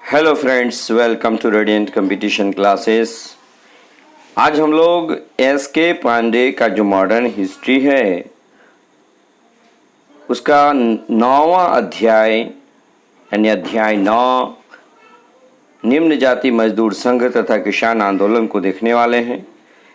Hello friends, welcome to radiant competition classes. आज हम लोग एस.के. पांडे का जो मॉडर्न हिस्ट्री है उसका 9वां अध्याय यानी अध्याय 9 निम्न जाति मजदूर संघ तथा किसान आंदोलन को देखने वाले हैं।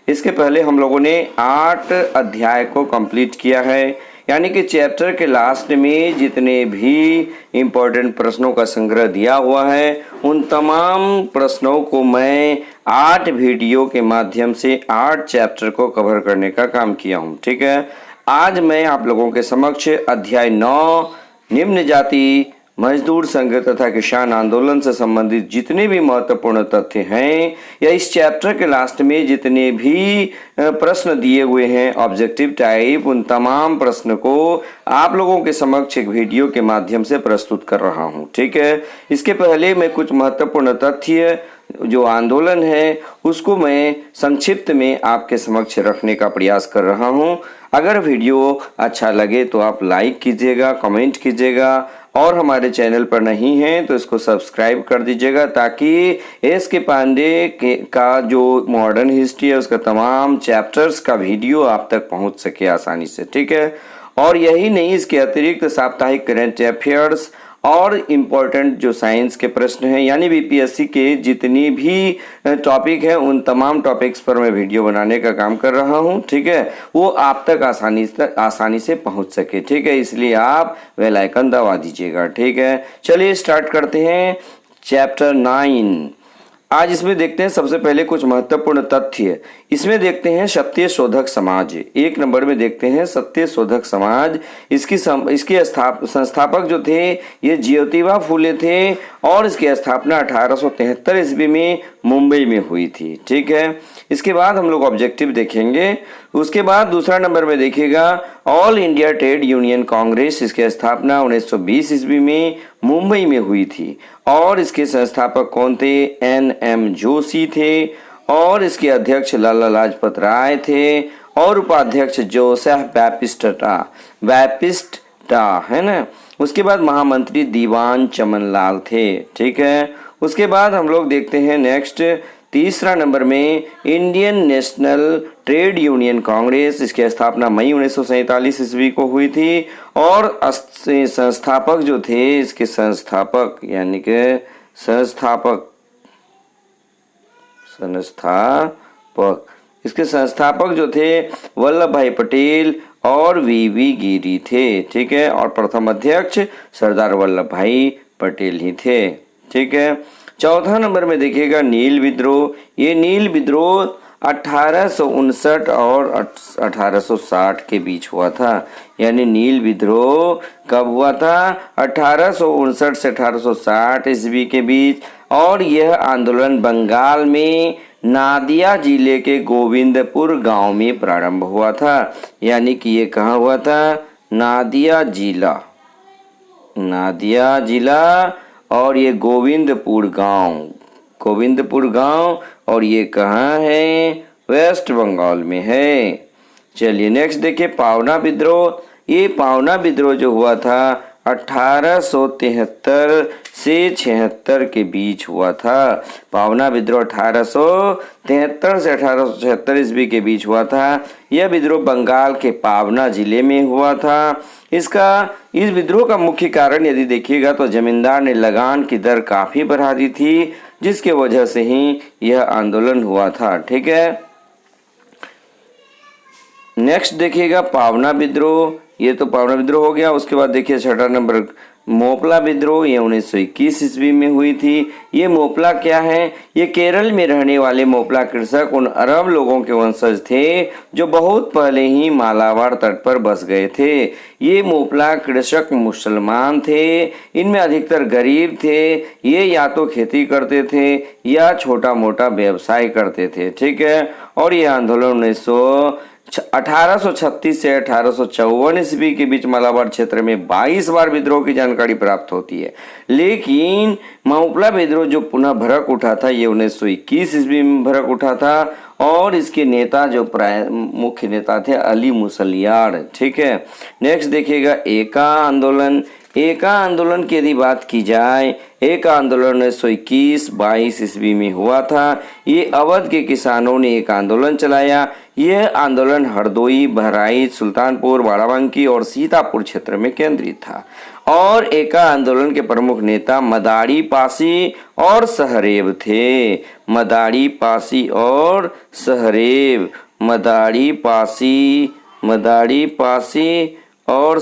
इसके पहले हम लोगों ने 8 अध्याय को कंप्लीट किया है, यानी कि चैप्टर के लास्ट में जितने भी इम्पोर्टेंट प्रश्नों का संग्रह दिया हुआ है उन तमाम प्रश्नों को मैं 8 वीडियो के माध्यम से 8 चैप्टर को कवर करने का काम किया हूँ। ठीक है, आज मैं आप लोगों के समक्ष अध्याय 9 निम्न जाति मजदूर संघ तथा किसान आंदोलन से संबंधित जितने भी महत्वपूर्ण तथ्य हैं या इस चैप्टर के लास्ट में जितने भी प्रश्न दिए हुए हैं ऑब्जेक्टिव टाइप, उन तमाम प्रश्न को आप लोगों के समक्ष एक वीडियो के माध्यम से प्रस्तुत कर रहा हूं। ठीक है, इसके पहले मैं कुछ महत्वपूर्ण तथ्य जो आंदोलन है उसको मैं संक्षिप्त में आपके समक्ष रखने का प्रयास कर रहा हूं। अगर वीडियो अच्छा लगे तो आप लाइक कीजिएगा, कमेंट कीजिएगा और हमारे चैनल पर नहीं हैं तो इसको सब्सक्राइब कर दीजिएगा ताकि एस.के. पांडे का जो मॉडर्न हिस्ट्री है उसका तमाम चैप्टर्स का वीडियो आप तक पहुंच सके आसानी से। ठीक है, और यही नहीं, इसके अतिरिक्त साप्ताहिक करंट अफेयर्स और इम्पोर्टेंट जो साइंस के प्रश्न हैं यानी बीपीएससी के जितनी भी टॉपिक है उन तमाम टॉपिक्स पर मैं वीडियो बनाने का काम कर रहा हूं। ठीक है, वो आप तक आसानी से पहुंच सके। ठीक है, इसलिए आप बेल आइकन दबा दीजिएगा। ठीक है, चलिए स्टार्ट करते हैं चैप्टर 9। आज इसमें देखते हैं सबसे पहले कुछ महत्वपूर्ण तथ्य। इसमें देखते हैं सत्य शोधक समाज। 1 नंबर में देखते हैं सत्य शोधक समाज। इसके संस्थापक जो थे ये ज्योतिबा फूले थे और इसकी स्थापना 1873 ईस्वी में मुंबई में हुई थी। ठीक है, इसके बाद हम लोग ऑब्जेक्टिव देखेंगे। उसके बाद दूसरा नंबर में देखिएगा all India trade union Congress. इसकी स्थापना 1920 ईस्वी में मुंबई में हुई थी और इसके संस्थापक कौन थे? N.M. जोशी थे और इसके अध्यक्ष लाला लाजपत राय थे और उपाध्यक्ष जोसेफ बैप्टिस्टा है ना। उसके बाद महामंत्री दीवान चमनलाल थे। ठीक है, उसके बाद हम लोग देखते हैं नेक्स्ट तीसरा नंबर में Indian national trade union Congress. इसकी स्थापना मई 1947 ईस्वी को हुई थी और संस्थापक जो थे इसके संस्थापक यानी कि इसके संस्थापक जो थे वल्लभ भाई पटेल और वी गिरी थे। ठीक है, और प्रथम अध्यक्ष सरदार वल्लभ भाई पटेल ही थे। ठीक है, चौथा नंबर में देखिएगा नील विद्रोह। ये नील विद्रोह 1859 और 1860 के बीच हुआ था। यानी नील विद्रोह कब हुआ था? 1859 से 1860 ईस्वी के बीच। और यह आंदोलन बंगाल में नादिया जिले के गोविंदपुर गांव में प्रारंभ हुआ था। यानी कि ये कहाँ हुआ था? नादिया जिला और ये गोविंदपुर गांव और ये कहाँ है? वेस्ट बंगाल में है। चलिए नेक्स्ट देखिए पावना विद्रोह। ये पावना विद्रोह जो हुआ था 1873 से 76 के बीच हुआ था। पावना विद्रोह 1873 से 1876 ईस्वी के बीच हुआ था। यह विद्रोह बंगाल के पावना जिले में हुआ था। इस विद्रोह का मुख्य कारण यदि देखिएगा तो जमींदार ने लगान की दर काफी बढ़ा दी थी, जिसके वजह से ही यह आंदोलन हुआ था। ठीक है, नेक्स्ट देखिएगा पावना विद्रोह। ये तो पावना विद्रोह हो गया। उसके बाद देखिए छठा नंबर मोपला विद्रोह। ये 1921 ईस्वी में हुई थी। ये मोपला क्या है? ये केरल में रहने वाले मोपला कृषक उन अरब लोगों के वंशज थे जो बहुत पहले ही मालाबार तट पर बस गए थे। ये मोपला कृषक मुसलमान थे। इनमें अधिकतर गरीब थे। ये या तो खेती करते थे या छोटा मोटा व्यवसाय करते थे। ठीक है, और ये आंदोलन 1836 से 1854 ईस्वी के बीच मालाबार क्षेत्र में 22 बार विद्रोह की जानकारी प्राप्त होती है। लेकिन मोपला विद्रोह जो पुनः भड़क उठा था ये 1921 ईस्वी में भड़क उठा था और इसके नेता जो मुख्य नेता थे अली मुसलियार। ठीक है, नेक्स्ट देखिएगा एका आंदोलन। एका आंदोलन की यदि बात की जाए, एका आंदोलन 1921-22 ईस्वी में हुआ था। ये अवध के किसानों ने एक आंदोलन चलाया। यह आंदोलन हरदोई, बहराइच, सुल्तानपुर, बाराबंकी और सीतापुर क्षेत्र में केंद्रित था। और एका आंदोलन के प्रमुख नेता मदारी पासी और सहरेव थे। मदारी पासी और सहरेव, मदारी पासी और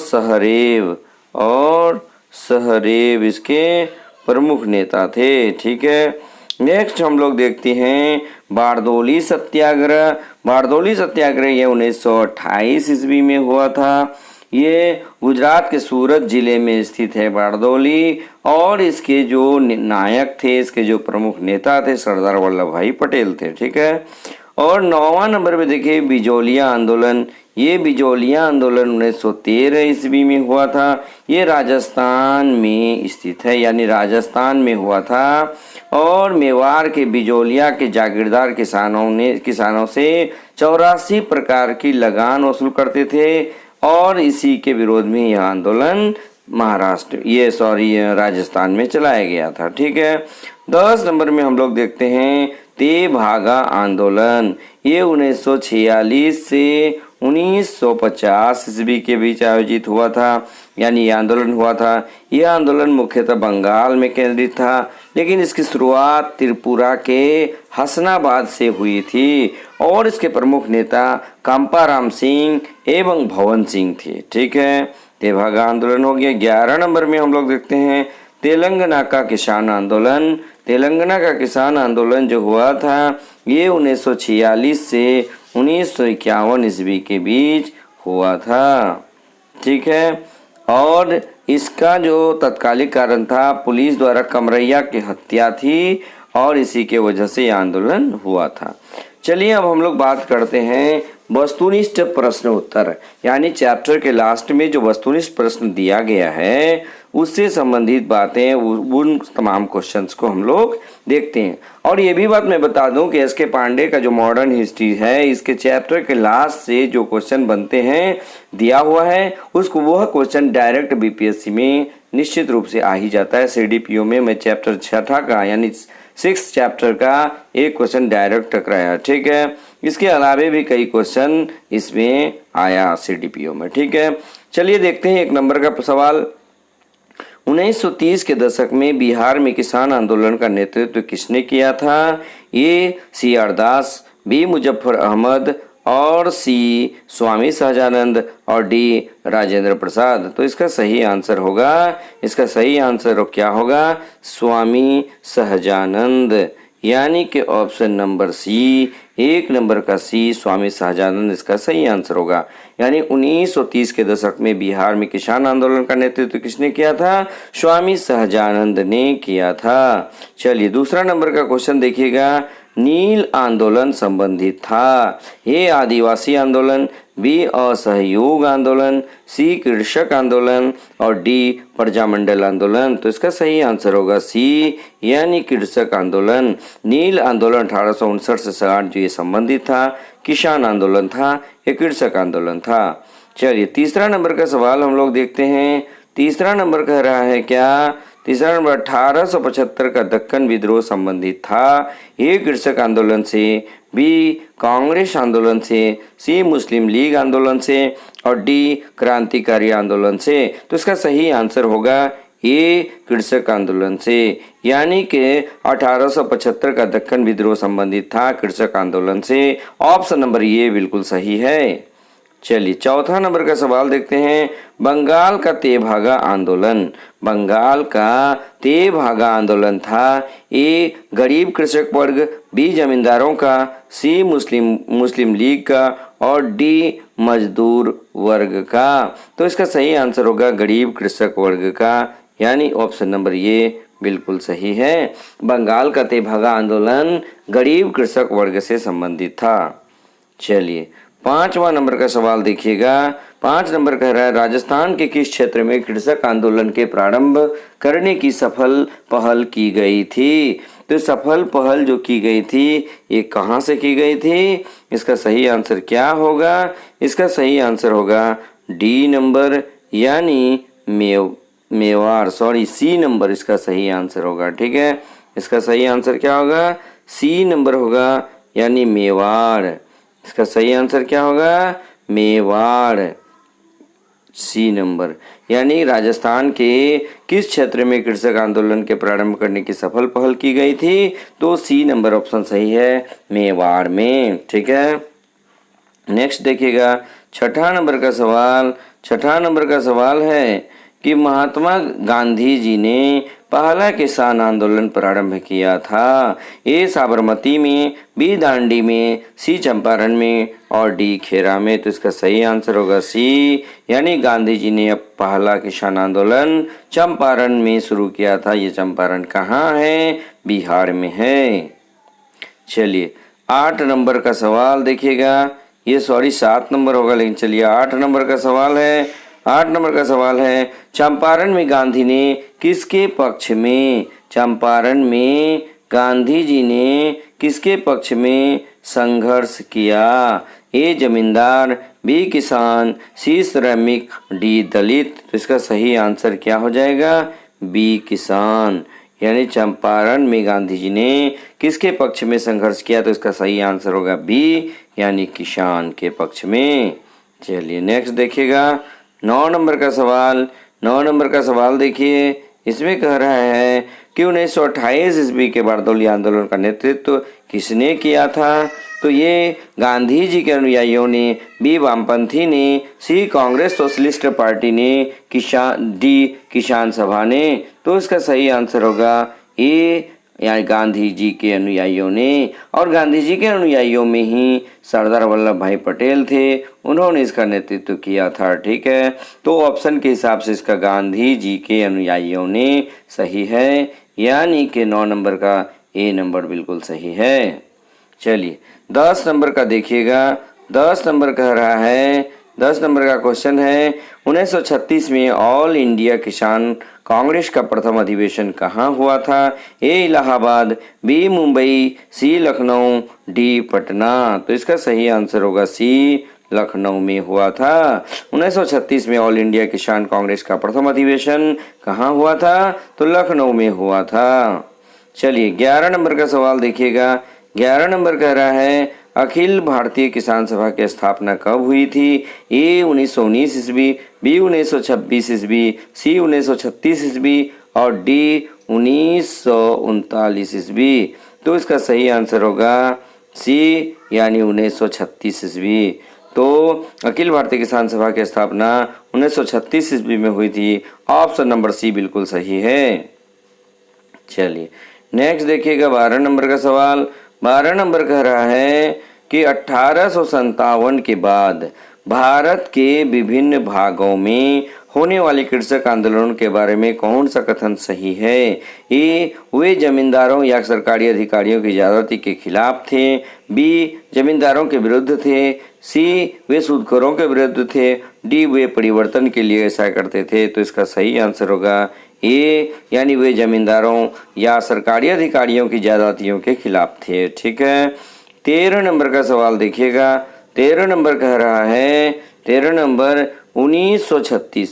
सहरेव इसके प्रमुख नेता थे। ठीक है, नेक्स्ट हम लोग देखते हैं बारदोली सत्याग्रह। बारदोली सत्याग्रह ये 1928 ईस्वी में हुआ था। ये गुजरात के सूरत जिले में स्थित है बारदोली, और इसके जो नायक थे, इसके जो प्रमुख नेता थे, सरदार वल्लभ भाई पटेल थे। ठीक है, और 9वां नंबर पे देखिए बिजोलिया आंदोलन। ये बिजोलिया आंदोलन 1913 ईस्वी में हुआ था। ये राजस्थान में स्थित है, यानी राजस्थान में हुआ था। और मेवाड़ के बिजोलिया के जागीरदार किसानों से 84 प्रकार की लगान वसूल करते थे, और इसी के विरोध में यह आंदोलन राजस्थान में चलाया गया था। ठीक है, 10 नंबर में हम लोग देखते हैं तेभागा आंदोलन। ये 1946 से 1950 ईस्वी के बीच आयोजित हुआ था, यानी ये आंदोलन हुआ था। यह आंदोलन मुख्यतः बंगाल में केंद्रित था, लेकिन इसकी शुरुआत त्रिपुरा के हसनाबाद से हुई थी, और इसके प्रमुख नेता कांपाराम सिंह एवं भवन सिंह थे। ठीक है, तेभागा आंदोलन हो गया। 11 नंबर में हम लोग देखते हैं तेलंगाना का किसान आंदोलन। तेलंगाना का किसान आंदोलन जो हुआ था, ये 1946 से 1951 ईस्वी के बीच हुआ था। ठीक है, और इसका जो तत्कालिक कारण था, पुलिस द्वारा कमरैया की हत्या थी, और इसी के वजह से यह आंदोलन हुआ था। चलिए अब हम लोग बात करते हैं वस्तुनिष्ठ प्रश्न उत्तर, यानी चैप्टर के लास्ट में जो वस्तुनिष्ठ प्रश्न दिया गया है उससे संबंधित बातें, उन तमाम क्वेश्चंस को हम लोग देखते हैं। और ये भी बात मैं बता दूं कि एस के पांडे का जो मॉडर्न हिस्ट्री है, इसके चैप्टर के लास्ट से जो क्वेश्चन बनते हैं दिया हुआ है, उसको वह क्वेश्चन डायरेक्ट बीपीएससी में निश्चित रूप से आ ही जाता है। सीडीपीओ में मैं चैप्टर 6 का यानी 6 चैप्टर का एक क्वेश्चन डायरेक्ट टकराया। ठीक है, इसके अलावे भी कई क्वेश्चन इसमें आया सीडीपीओ में। ठीक है, चलिए देखते हैं 1 नंबर का सवाल। 1930 के दशक में बिहार में किसान आंदोलन का नेतृत्व किसने किया था? ए सीआर दास, बी मुजफ्फर अहमद, और सी स्वामी सहजानंद, और डी राजेंद्र प्रसाद। तो इसका सही आंसर क्या होगा? स्वामी सहजानंद, यानी कि ऑप्शन नंबर सी, 1 नंबर का सी, स्वामी सहजानंद इसका सही आंसर होगा। यानी 1930 के दशक में बिहार में किसान आंदोलन का नेतृत्व किसने किया था? स्वामी सहजानंद ने किया था। चलिए दूसरा नंबर का क्वेश्चन देखिएगा। नील आंदोलन संबंधित था। ए आदिवासी आंदोलन, बी असहयोग आंदोलन, सी कृषक आंदोलन, और डी प्रजामंडल आंदोलन। तो इसका सही आंसर होगा सी, यानी कृषक आंदोलन। नील आंदोलन 1859 से 60 जो ये संबंधित था, किसान आंदोलन था, ये कृषक आंदोलन था। चलिए तीसरा नंबर का सवाल हम लोग देखते हैं। तीसरा नंबर कह रहा है क्या? तीसरा नंबर 1875 का दक्कन विद्रोह संबंधित था। ए कृषक आंदोलन से, बी कांग्रेस आंदोलन से, सी मुस्लिम लीग आंदोलन से, और डी क्रांतिकारी आंदोलन से। तो इसका सही आंसर होगा ए कृषक आंदोलन से, यानी कि 1875 का दक्कन विद्रोह संबंधित था कृषक आंदोलन से। ऑप्शन नंबर ये बिल्कुल सही है। चलिए चौथा नंबर का सवाल देखते हैं। बंगाल का तेभागा आंदोलन, बंगाल का तेभागा आंदोलन था। ए गरीब कृषक वर्ग, बी जमींदारों का, सी मुस्लिम लीग का, और डी मजदूर वर्ग का। तो इसका सही आंसर होगा गरीब कृषक वर्ग का, यानी ऑप्शन नंबर ये बिल्कुल सही है। बंगाल का तेभागा आंदोलन गरीब कृषक वर्ग से संबंधित था। चलिए 5वां नंबर का सवाल देखिएगा। 5 नंबर कह रहा है राजस्थान के किस क्षेत्र में कृषक आंदोलन के प्रारंभ करने की सफल पहल की गई थी? तो सफल पहल जो की गई थी ये कहाँ से की गई थी? इसका सही आंसर क्या होगा? इसका सही आंसर होगा डी नंबर, यानी मेवाड़, सॉरी सी नंबर इसका सही आंसर होगा। ठीक है, इसका सही आंसर क्या होगा? सी नंबर होगा, यानी मेवाड़। इसका सही आंसर क्या होगा? Mewar, C number. यानी राजस्थान के किस क्षेत्र में कृषक आंदोलन के प्रारंभ करने की सफल पहल की गई थी? तो सी नंबर ऑप्शन सही है, मेवाड़ में। ठीक है, नेक्स्ट देखिएगा छठा नंबर का सवाल। छठा नंबर का सवाल है कि महात्मा गांधी जी ने पहला किसान आंदोलन प्रारंभ किया था। ए साबरमती में, बी दांडी में, सी चंपारण में और डी खेरा में। तो इसका सही आंसर होगा सी, यानी गांधी जी ने अब पहला किसान आंदोलन चंपारण में शुरू किया था। ये चंपारण कहाँ है? बिहार में है। चलिए 8 नंबर का सवाल देखिएगा, ये सॉरी 7 नंबर होगा, लेकिन चलिए 8 नंबर का सवाल है। 8 नंबर का सवाल है, चंपारण में गांधी ने किसके पक्ष में, चंपारण में गांधी जी ने किसके पक्ष में संघर्ष किया? ए जमींदार, बी किसान, सी श्रमिक, डी दलित। तो इसका सही आंसर क्या हो जाएगा? बी किसान। यानी चंपारण में गांधी जी ने किसके पक्ष में संघर्ष किया? तो इसका सही आंसर होगा बी, यानी किसान के पक्ष में। चलिए नेक्स्ट देखिएगा 9 नंबर का सवाल। 9 नंबर का सवाल देखिए, इसमें कह रहा है कि 1928 ईस्वी के बारदौली आंदोलन का नेतृत्व किसने किया था? तो ये गांधी जी के अनुयायियों ने, बी वामपंथी ने, सी कांग्रेस सोशलिस्ट पार्टी ने, डी किसान सभा ने। तो इसका सही आंसर होगा ए, यानी गांधी जी के अनुयायियों ने। और गांधी जी के अनुयायियों में ही सरदार वल्लभ भाई पटेल थे, उन्होंने इसका नेतृत्व किया था। ठीक है, तो ऑप्शन के हिसाब से इसका गांधी जी के अनुयायियों ने सही है, यानी कि 9 नंबर का ए नंबर बिल्कुल सही है। चलिए 10 नंबर का देखिएगा। 10 नंबर कह रहा है, 10 नंबर का क्वेश्चन है 1936 में ऑल इंडिया किसान कांग्रेस का प्रथम अधिवेशन कहाँ हुआ था? ए इलाहाबाद, बी मुंबई, सी लखनऊ, डी पटना। तो इसका सही आंसर होगा सी, लखनऊ में हुआ था। 1936 में ऑल इंडिया किसान कांग्रेस का प्रथम अधिवेशन कहाँ हुआ था? तो लखनऊ में हुआ था। चलिए 11 नंबर का सवाल देखिएगा। 11 नंबर कह रहा है अखिल भारतीय किसान सभा की स्थापना कब हुई थी? ए 1919 ईस्वी, बी 1926 ईस्वी, सी 1936 ईस्वी और डी 1939 ईस्वी। तो इसका सही आंसर होगा सी, यानी 1936 ईस्वी। तो अखिल भारतीय किसान सभा की स्थापना 1936 ईस्वी में हुई थी। ऑप्शन नंबर सी बिल्कुल सही है। चलिए नेक्स्ट देखिएगा 12 नंबर का सवाल। 12 नंबर कह रहा है कि 1857 के बाद भारत के विभिन्न भागों में होने वाले कृषक आंदोलनों के बारे में कौन सा कथन सही है? ए वे जमींदारों या सरकारी अधिकारियों की ज्यादती के खिलाफ थे, बी जमींदारों के विरुद्ध थे, सी वे सूदखोरों के विरुद्ध थे, डी वे परिवर्तन के लिए ऐसा करते थे। तो इसका सही आंसर होगा ए, यानी वे जमींदारों या सरकारी अधिकारियों की ज्यादतियों के खिलाफ थे। ठीक है, 13 नंबर का सवाल देखिएगा। 13 नंबर कह रहा है, 13 नंबर 1936,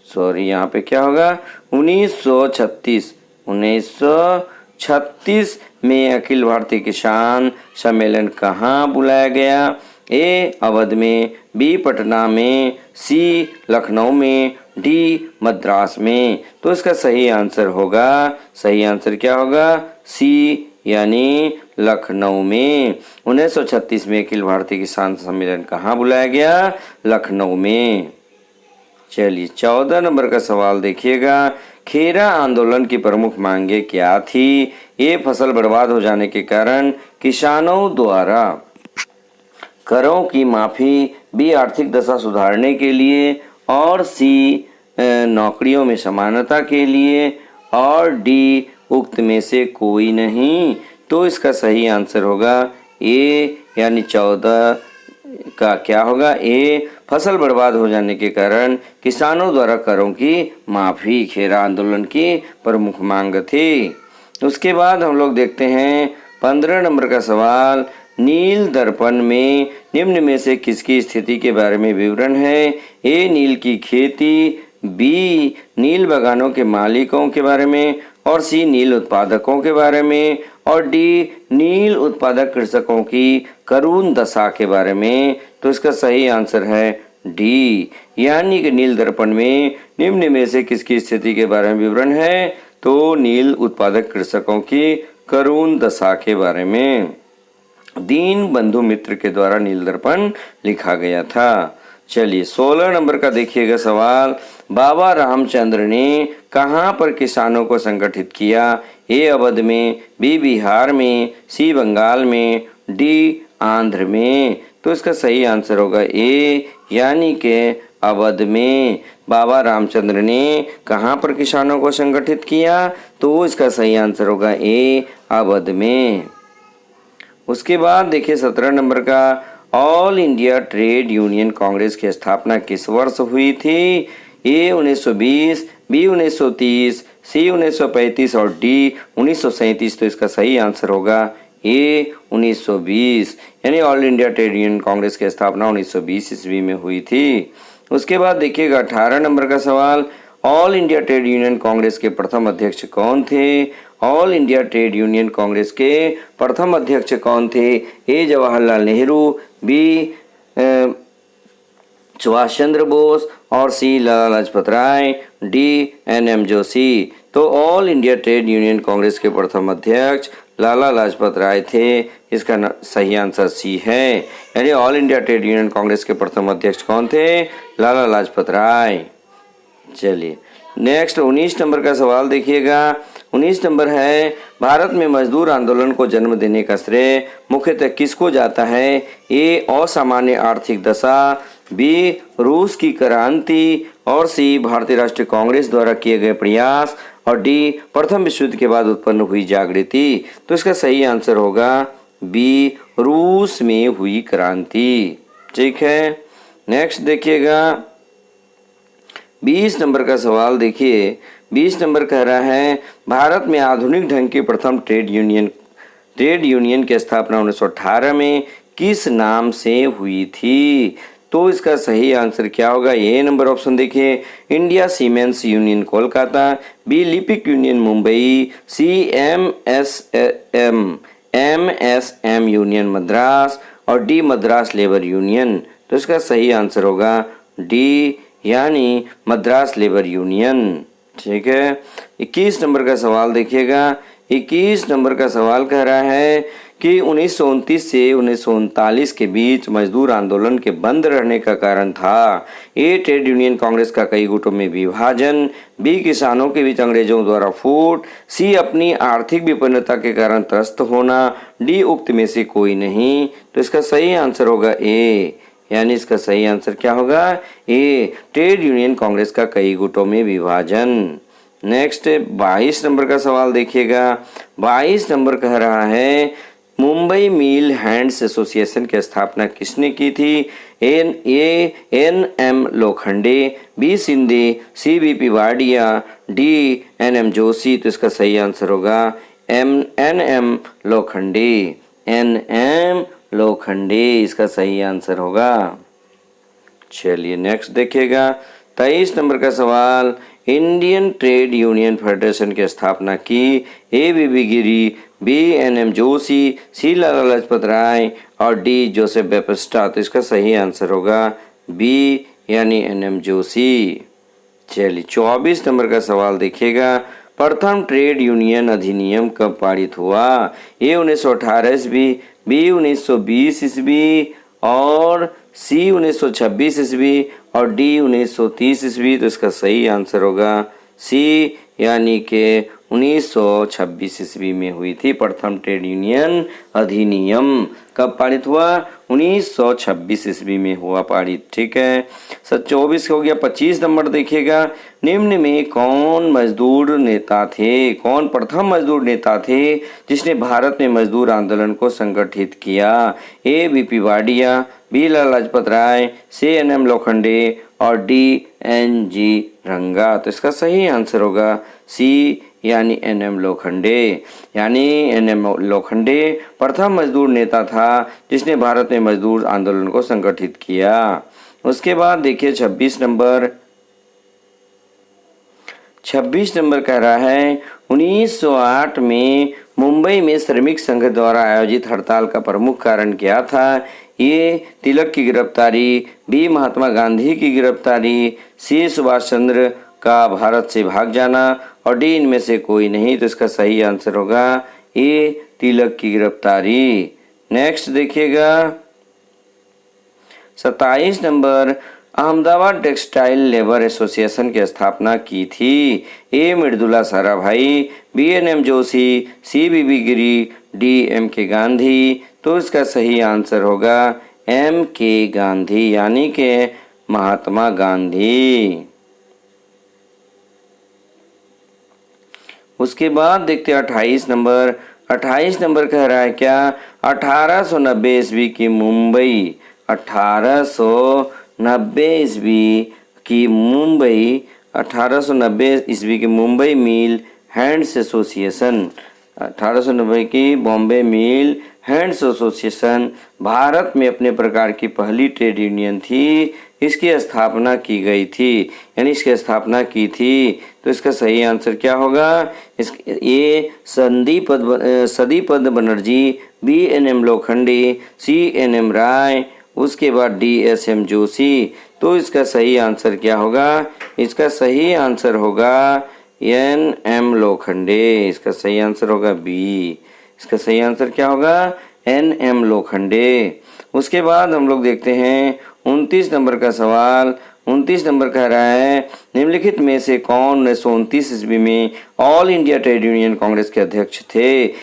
सॉरी यहाँ पे क्या होगा 1936 में अखिल भारतीय किसान सम्मेलन कहाँ बुलाया गया? ए अवध में, बी पटना में, सी लखनऊ में, डी मद्रास में। तो इसका सही आंसर होगा, सही आंसर क्या होगा? सी, यानी लखनऊ में। 1936 में अखिल भारतीय किसान सम्मेलन कहाँ बुलाया गया? लखनऊ में। चलिए 14 नंबर का सवाल देखिएगा। खेरा आंदोलन की प्रमुख मांगे क्या थी? ए फसल बर्बाद हो जाने के कारण किसानों द्वारा करों की माफी, बी आर्थिक दशा सुधारने के लिए और सी नौकरियों में समानता के लिए और डी उक्त में से कोई नहीं। तो इसका सही आंसर होगा ए, यानी 14 का क्या होगा? ए फसल बर्बाद हो जाने के कारण किसानों द्वारा करों की माफी खेरा आंदोलन की प्रमुख मांग थी। उसके बाद हम लोग देखते हैं 15 नंबर का सवाल। नील दर्पण में निम्न में से किसकी स्थिति के बारे में विवरण है? ए नील की खेती, बी नील बागानों के मालिकों के बारे में, और सी नील उत्पादकों के बारे में, और डी नील उत्पादक कृषकों की करुण दशा के बारे में। तो इसका सही आंसर है डी, यानी कि नील दर्पण में निम्न में से किसकी स्थिति के बारे में विवरण है? तो नील उत्पादक कृषकों की करुण दशा के बारे में दीन बंधु मित्र के द्वारा नील दर्पण लिखा गया था। चलिए 16 नंबर का देखिएगा सवाल। बाबा रामचंद्र ने कहाँ पर किसानों को संगठित किया? ए अवध में, बी बिहार में, सी बंगाल में, डी आंध्र में। तो इसका सही आंसर होगा ए, यानी कि अवध में। बाबा रामचंद्र ने कहाँ पर किसानों को संगठित किया? तो इसका सही आंसर होगा ए, अवध में। उसके बाद देखिए 17 नंबर का, all India trade union Congress की स्थापना किस वर्ष हुई थी? ए 1920, बी 1930, सी 1935 और डी 1937। तो इसका सही आंसर होगा ए 1920, यानी all India trade union Congress की स्थापना 1920 ईस्वी में हुई थी। उसके बाद देखिएगा 18 नंबर का सवाल, all India trade union Congress के प्रथम अध्यक्ष कौन थे? All India trade union Congress के प्रथम अध्यक्ष कौन थे? ए जवाहरलाल नेहरू, बी सुभाष चंद्र बोस और सी लाला लाजपत राय, डी एन.एम. जोशी। तो all India trade union Congress के प्रथम अध्यक्ष लाला लाजपत राय थे। इसका सही आंसर सी है, यानी all India trade union Congress के प्रथम अध्यक्ष कौन थे? लाला लाजपत राय। चलिए नेक्स्ट 19 नंबर का सवाल देखिएगा। 19 नंबर है, भारत में मजदूर आंदोलन को जन्म देने का श्रेय मुख्यतः किसको जाता है? ए असामान्य आर्थिक दशा, बी रूस की क्रांति, और सी भारतीय राष्ट्रीय कांग्रेस द्वारा किए गए प्रयास, और डी प्रथम विश्व युद्ध के बाद उत्पन्न हुई जागृति। तो इसका सही आंसर होगा बी, रूस में हुई क्रांति। ठीक है, नेक्स्ट देखिएगा 20 नंबर का सवाल देखिए। 20 नंबर कह रहा है, भारत में आधुनिक ढंग की प्रथम ट्रेड यूनियन की स्थापना 1918 में किस नाम से हुई थी? तो इसका सही आंसर क्या होगा? ए नंबर ऑप्शन देखिए, India seamens union Kolkata, B लिपिक union Mumbai, C MSM union Madras, और डी मद्रास लेबर यूनियन। तो इसका सही आंसर होगा डी, यानी मद्रास लेबर यूनियन। ठीक है, 21 नंबर का सवाल देखिएगा। 21 नंबर का सवाल कह रहा है कि 1929 से 1939 के बीच मजदूर आंदोलन के बंद रहने का कारण था? ए ट्रेड यूनियन कांग्रेस का कई गुटों में विभाजन, बी किसानों के बीच अंग्रेजों द्वारा फूट, सी अपनी आर्थिक विपन्नता के कारण त्रस्त होना, डी उक्त में से कोई नहीं। तो इसका सही आंसर होगा ए, यानी इसका सही आंसर क्या होगा? ए, ट्रेड यूनियन कांग्रेस का कई गुटों में विभाजन। नेक्स्ट 22 नंबर का सवाल देखिएगा। 22 नंबर कह रहा है, मुंबई मिल हैंड्स एसोसिएशन की स्थापना किसने की थी? एन.एम. लोखंडे, बी सिंधे, सी बी.पी. वाडिया, डी एन.एम. जोशी। तो इसका सही आंसर होगा एन.एम. लोखंडे, एन.एम. लोखंडे इसका सही आंसर होगा। चलिए नेक्स्ट देखिएगा 23 नंबर का सवाल, इंडियन ट्रेड यूनियन फेडरेशन की स्थापना की? A B Giri, B N M. Joshi, C Lala Lajpat Rai, और डी जोसेफ बेपस्टा। तो इसका सही आंसर होगा बी, यानी एन.एम. जोशी। चलिए 24 नंबर का सवाल देखिएगा, प्रथम ट्रेड यूनियन अधिनियम कब पारित हुआ? ए 1918 ईस्वी, बी 1920 ईस्वी, और सी 1926 ईस्वी, और डी 1930 ईस्वी। तो इसका सही आंसर होगा सी, यानी कि 1926 ईस्वी में हुई थी प्रथम ट्रेड यूनियन अधिनियम। कब पारित हुआ? 1926 ईस्वी में हुआ पारित। ठीक है, 24 हो गया। 25 नंबर देखिएगा, निम्न में कौन मजदूर नेता थे? कौन प्रथम मजदूर नेता थे जिसने भारत में मजदूर आंदोलन को संगठित किया? ए बी.पी. वाडिया, बी लाला लाजपत राय, सी एन.एम. लोखंडे, और डी एन.जी. रंगा। तो इसका सही आंसर होगा सी, यानी एन.एम. लोखंडे। यानी एन.एम. लोखंडे प्रथम मजदूर नेता था जिसने भारत में मजदूर आंदोलन को संगठित किया। उसके बाद देखिए 26 नंबर, 26 नंबर कह रहा है 1908 में मुंबई में श्रमिक संघ द्वारा आयोजित हड़ताल का प्रमुख कारण क्या था? ए तिलक की गिरफ्तारी, बी महात्मा गांधी की गिरफ्तारी, सी सुभाष चंद्र का भारत से भाग जाना और डी इनमें से कोई नहीं। तो इसका सही आंसर होगा ए तिलक की गिरफ्तारी। नेक्स्ट देखिएगा 27 number Ahmedabad textile labour association की स्थापना की थी। A Mridula Sarabhai, B N M Joshi, C B B Giri, D M K Gandhi. तो इसका सही आंसर होगा एम के गांधी यानी कि महात्मा गांधी। उसके बाद देखते हैं 28 नंबर। 28 नंबर कह रहा है क्या 1890 ईस्वी की मुंबई 1890 ईस्वी की मुंबई मिल हैंड्स एसोसिएशन 1890 की बॉम्बे मिल हैंड्स एसोसिएशन भारत में अपने प्रकार की पहली ट्रेड यूनियन थी। इसकी स्थापना की गई थी यानी इसकी स्थापना की थी। तो इसका सही आंसर क्या होगा? A Sasipada Banerjee, B N M Lokhande, C N M Roy, उसके बाद डी एस एम जोशी। तो इसका सही आंसर क्या होगा? इसका सही आंसर होगा एन एम लोखंडे। इसका सही आंसर होगा बी। इसका सही आंसर क्या होगा? N M Lokhande. उसके बाद हम लोग देखते हैं 29 नंबर का सवाल। 29 नंबर कह रहा है निम्नलिखित में से कौन 1929 ईस्वी में all India trade union Congress के अध्यक्ष थे? A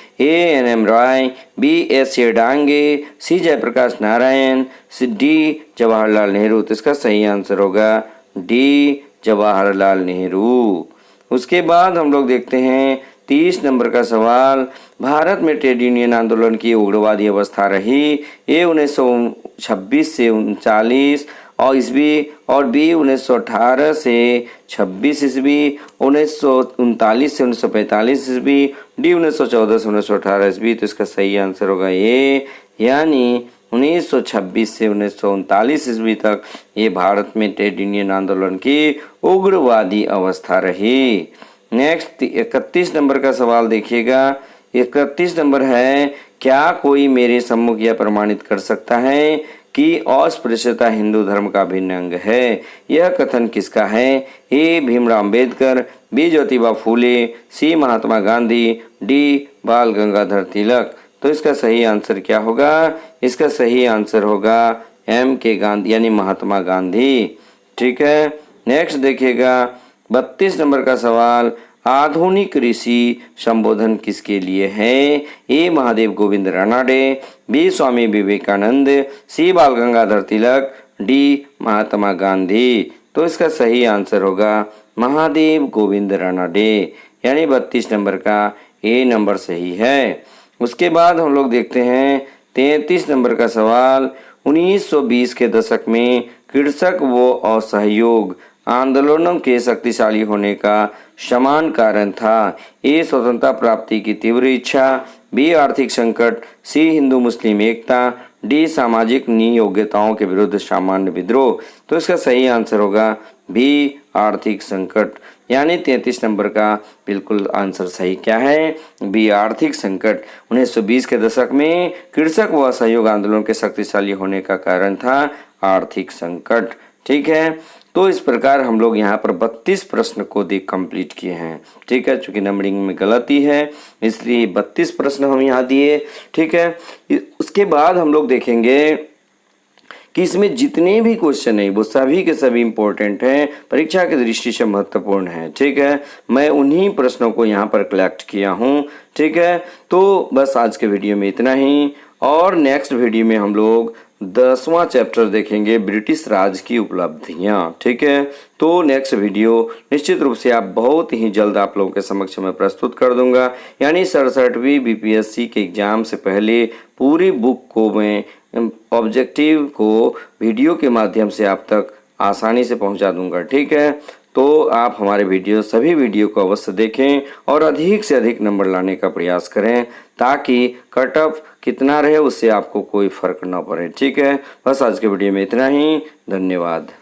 N M Roy, B S A Dange, C Jayaprakash Narayan, D Jawaharlal Nehru. तो इसका सही आंसर होगा डी जवाहरलाल नेहरू। उसके बाद हम लोग देखते हैं 30 नंबर का सवाल। भारत में ट्रेड यूनियन आंदोलन की उग्रवादी अवस्था रही। ए 1926 से 39 और ईस्वी और बी 1918 से 26 ईस्वी, 1939 से 1945 ईस्वी, डी 1914 से 1918 ईस्वी। तो इसका सही आंसर होगा ए यानी 1926 से 1939 ईस्वी तक ये भारत में ट्रेड यूनियन आंदोलन की उग्रवादी अवस्था रही। नेक्स्ट 31 नंबर का सवाल देखिएगा। 31 नंबर है क्या कोई मेरे सम्मुख यह प्रमाणित कर सकता है कि अस्पृश्यता हिंदू धर्म का अभिन्न अंग है? यह कथन किसका है? ए भीमराव अंबेडकर, बी ज्योतिबा फूले, सी महात्मा गांधी, डी बाल गंगाधर तिलक। तो इसका सही आंसर क्या होगा? इसका सही आंसर होगा एम के गांधी यानी महात्मा गांधी। ठीक है। नेक्स्ट देखिएगा 32 नंबर का सवाल। आधुनिक ऋषि संबोधन किसके लिए है? ए महादेव गोविंद रानाडे, बी स्वामी विवेकानंद, सी बाल गंगाधर तिलक, डी महात्मा गांधी। तो इसका सही आंसर होगा महादेव गोविंद रानाडे यानी 32 नंबर का ए नंबर सही है। उसके बाद हम लोग देखते हैं 33 नंबर का सवाल। 1920 के दशक में कृषक व असहयोग आंदोलनों के शक्तिशाली होने का समान कारण था। ए स्वतंत्रता प्राप्ति की तीव्र इच्छा, बी आर्थिक संकट, सी हिंदू मुस्लिम एकता, डी सामाजिक नियोग्यताओं के विरुद्ध सामान्य विद्रोह। तो इसका सही आंसर होगा बी आर्थिक संकट यानी 33 नंबर का बिल्कुल आंसर सही क्या है? बी आर्थिक संकट। 1920 के दशक में कृषक व असहयोग आंदोलन के शक्तिशाली होने का कारण था आर्थिक संकट। ठीक है। तो इस प्रकार हम लोग यहाँ पर 32 प्रश्न को देख कंप्लीट किए हैं। ठीक है। चूंकि नंबरिंग में गलती है इसलिए 32 प्रश्न हम यहाँ दिए। ठीक है। उसके बाद हम लोग देखेंगे कि इसमें जितने भी क्वेश्चन है वो सभी के सभी इम्पोर्टेंट हैं, परीक्षा की दृष्टि से महत्वपूर्ण है। ठीक है। मैं उन्हीं प्रश्नों को यहाँ पर कलेक्ट किया हूँ। ठीक है। तो बस आज के वीडियो में इतना ही और नेक्स्ट वीडियो में हम लोग 10वां चैप्टर देखेंगे ब्रिटिश राज की उपलब्धियां। ठीक है। तो नेक्स्ट वीडियो निश्चित रूप से आप बहुत ही जल्द आप लोगों के समक्ष में प्रस्तुत कर दूंगा यानी 67वीं बीपीएससी के एग्जाम से पहले पूरी बुक को मैं ऑब्जेक्टिव को वीडियो के माध्यम से आप तक आसानी से पहुंचा दूंगा। ठीक है। तो आप हमारे सभी वीडियो को अवश्य देखें और अधिक से अधिक नंबर लाने का प्रयास करें ताकि कट ऑफ कितना रहे उससे आपको कोई फर्क ना पड़े। ठीक है। बस आज के वीडियो में इतना ही। धन्यवाद।